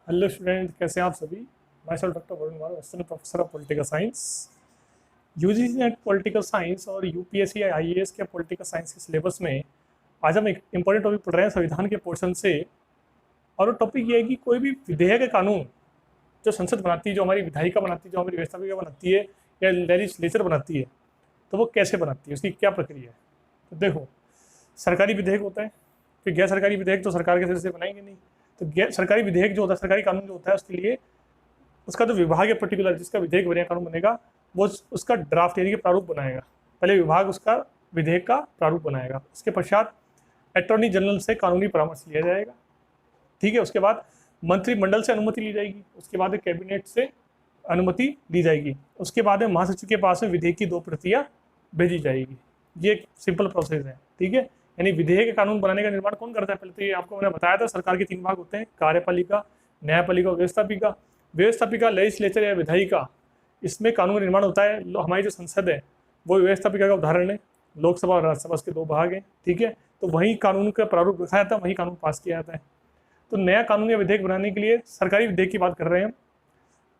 Hello student, कैसे हैं आप सभी। My self doctor Varun Kumar, assistant professor of political science. UGC net political science और यूपीएससी या आईएएस के पॉलिटिकल साइंस के सिलेबस में आज हम एक इंपॉर्टेंट टॉपिक पढ़ रहे हैं संविधान के पोर्शन से। और वो टॉपिक ये है कि कोई भी विधेयक या कानून जो संसद बनाती है, जो हमारी विधायिका बनाती है, जो हमारी व्यवस्थापिका बनाती है या लेजिस्लेचर बनाती है, तो वो कैसे बनाती है, उसकी क्या प्रक्रिया है। तो देखो, सरकारी विधेयक होता है, फिर गैर सरकारी विधेयक तो सरकार के तरफ से बनाएंगे नहीं। तो गैर सरकारी विधेयक जो होता है, सरकारी कानून जो होता है, उसके लिए उसका जो विभाग है पर्टिकुलर, जिसका विधेयक बनेगा, कानून बनेगा, वो उसका ड्राफ्ट यानी कि प्रारूप बनाएगा। पहले विभाग उसका विधेयक का प्रारूप बनाएगा, उसके पश्चात अटॉर्नी जनरल से कानूनी परामर्श लिया जाएगा। ठीक है, उसके बाद मंत्रिमंडल से अनुमति ली जाएगी, उसके बाद कैबिनेट से अनुमति ली जाएगी, उसके बाद में महासचिव के पास में विधेयक की 2 प्रतियां भेजी जाएगी। ये एक सिंपल प्रोसेस है। ठीक है, यानी विधेयक कानून बनाने का निर्माण कौन करता है। पहले तो ये आपको मैंने बताया था, सरकार के 3 भाग होते हैं, कार्यपालिका, न्यायपालिका और व्यवस्थापिका। व्यवस्थापिका लेजिस्लेचर या विधायिका, इसमें कानून का निर्माण होता है। हमारी जो संसद है वो व्यवस्थापिका का उदाहरण है। लोकसभा और राज्यसभा के 2 भाग हैं। ठीक है, तो वही कानून का प्रारूप रखा जाता है, वही कानून पास किया जाता है। तो नया कानून या विधेयक बनाने के लिए सरकारी विधेयक की बात कर रहे हैं हम।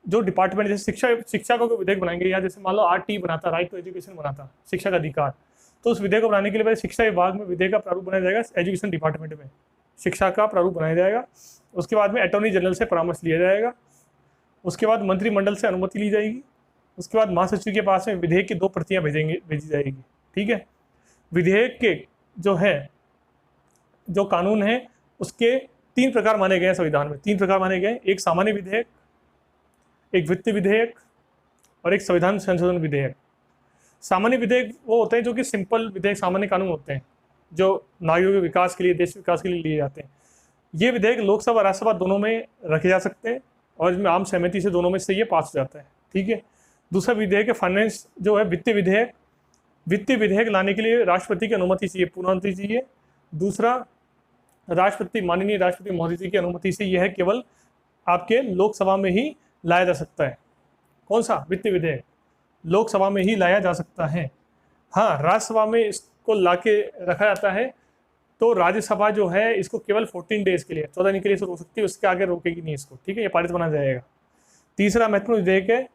जो डिपार्टमेंट, जैसे शिक्षा को विधेयक बनाएंगे, या जैसे मान लो RT बनाता, राइट टू एजुकेशन बनाता, शिक्षा का अधिकार, तो उस विधेयक को बनाने के लिए पहले शिक्षा विभाग में विधेयक का प्रारूप बनाया जाएगा। एजुकेशन डिपार्टमेंट में शिक्षा का प्रारूप बनाया जाएगा। उसके बाद में अटॉर्नी जनरल से परामर्श लिया जाएगा। उसके बाद मंत्रिमंडल से अनुमति ली जाएगी। उसके बाद महासचिव के पास में विधेयक की 2 प्रतियां भेजी जाएगी। ठीक है, विधेयक के जो कानून है उसके 3 प्रकार माने गए हैं संविधान में। 3 प्रकार माने गए, एक सामान्य विधेयक, एक वित्त विधेयक और एक संविधान संशोधन विधेयक। सामान्य विधेयक वो होते हैं जो कि सिंपल विधेयक, सामान्य कानून होते हैं जो नागरिकों के विकास के लिए, देश विकास के लिए लिए जाते हैं। ये विधेयक लोकसभा राज्यसभा दोनों में रखे जा सकते हैं और इसमें आम सहमति से दोनों में से ये पास हो जाता है। ठीक है, दूसरा विधेयक है फाइनेंस, जो है वित्तीय विधेयक। वित्तीय विधेयक लाने के लिए राष्ट्रपति की अनुमति चाहिए, पूर्ण अनुमति चाहिए। दूसरा, राष्ट्रपति, माननीय राष्ट्रपति महोदय जी की अनुमति से यह केवल आपके लोकसभा में ही लाया जा सकता है। कौन सा वित्तीय विधेयक लोकसभा में ही लाया जा सकता है। हाँ, राज्यसभा में इसको लाके रखा जाता है, तो राज्यसभा जो है इसको केवल 14 डेज के लिए, 14 दिन के लिए इसको रोक सकती है, उसके आगे रोकेगी नहीं इसको। ठीक है, ये पारित बना जाएगा। तीसरा महत्वपूर्ण विधेयक है,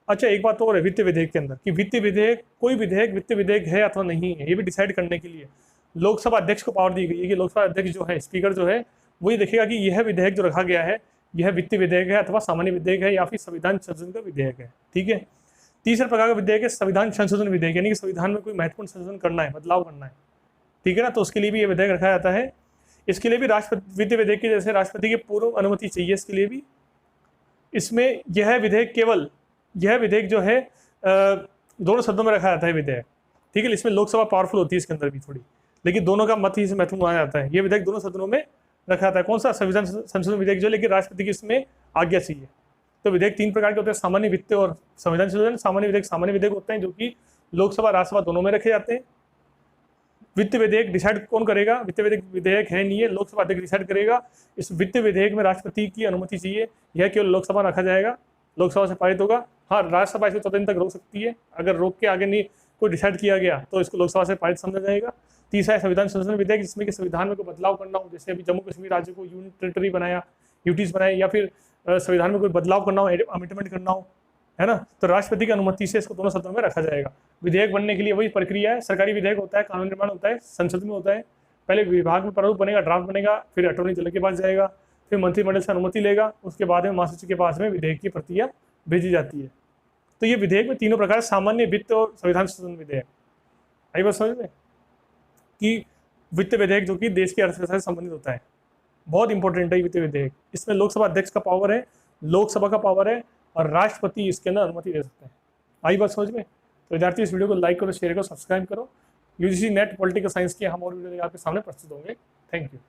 अच्छा एक बात और है वित्तीय विधेयक के अंदर, कि वित्तीय विधेयक, कोई विधेयक वित्तीय विधेयक है अथवा नहीं है, ये भी डिसाइड करने के लिए लोकसभा अध्यक्ष को पावर दी गई है कि लोकसभा अध्यक्ष जो है, स्पीकर जो है, वही देखेगा कि यह विधेयक जो रखा गया है यह वित्तीय विधेयक है अथवा सामान्य विधेयक है या फिर संविधान संशोधन का विधेयक है। ठीक है, तीसरे प्रकार का विधेयक है संविधान संशोधन विधेयक, यानी कि संविधान में कोई महत्वपूर्ण संशोधन करना है, बदलाव करना है। ठीक है ना, तो उसके लिए भी ये विधेयक रखा जाता है। इसके लिए भी राष्ट्रपति, वित्तीय विधेयक की जैसे राष्ट्रपति की पूर्व अनुमति चाहिए इसके लिए भी। इसमें यह विधेयक केवल, यह विधेयक जो है दोनों शब्दों में रखा जाता है विधेयक। ठीक है, इसमें लोकसभा पावरफुल होती है इसके अंदर भी थोड़ी, लेकिन दोनों का मत ही इसमें महत्वपूर्ण माना जाता है। ये विधेयक दोनों सदनों में रखा जाता है। कौन सा, संविधान संशोधन विधेयक जो, लेकिन राष्ट्रपति की इसमें आज्ञा चाहिए। तो विधेयक 3 प्रकार के होते हैं, सामान्य, वित्त और संविधान संशोधन। सामान्य विधेयक होते हैं जो कि लोकसभा राज्यसभा दोनों में रखे जाते हैं। वित्त विधेयक डिसाइड कौन करेगा, वित्त विधेयक है नहीं है, लोकसभा अध्यक्ष डिसाइड करेगा। इस वित्त विधेयक में राष्ट्रपति की अनुमति चाहिए, यह केवल लोकसभा रखा जाएगा, लोकसभा से पारित होगा। हाँ, राज्यसभा इसको 14 दिन तक रोक सकती है, अगर रोक के आगे नहीं कोई डिसाइड किया गया तो इसको लोकसभा से पारित समझा जाएगा। तीसरा है संविधान संशोधन विधेयक, जिसमें कि संविधान में कोई बदलाव करना हो, जैसे अभी जम्मू कश्मीर राज्य को यूनियन टेरिटरी बनाया, यूटीज बनाए, या फिर संविधान में कोई बदलाव करना हो, अमेंडमेंट करना हो, है ना, तो राष्ट्रपति की अनुमति से इसको दोनों सदनों में रखा जाएगा। विधेयक बनने के लिए वही प्रक्रिया है, सरकारी विधेयक होता है, कानून निर्माण होता है, संसद में होता है। पहले विभाग में प्रारूप बनेगा, ड्राफ्ट बनेगा, फिर अटॉर्नी जनरल के पास जाएगा, फिर मंत्रिमंडल से अनुमति लेगा, उसके बाद में महासचिव के पास में विधेयक की प्रतियां भेजी जाती है। तो ये विधेयक में तीनों प्रकार, सामान्य, वित्त और संविधान संशोधन विधेयक। आई बात समझ में कि वित्त विधेयक जो कि देश की अर्थव्यवस्था से संबंधित होता है, बहुत इंपॉर्टेंट है वित्त विधेयक। इसमें लोकसभा अध्यक्ष का पावर है, लोकसभा का पावर है, और राष्ट्रपति इसके अंदर अनुमति दे सकते हैं। आई बात समझ में। तो विद्यार्थी इस वीडियो को लाइक करो, शेयर करो, सब्सक्राइब करो। यूजीसी नेट पॉलिटिकल साइंस के हम और वीडियो आपके सामने प्रस्तुत होंगे। Thank you.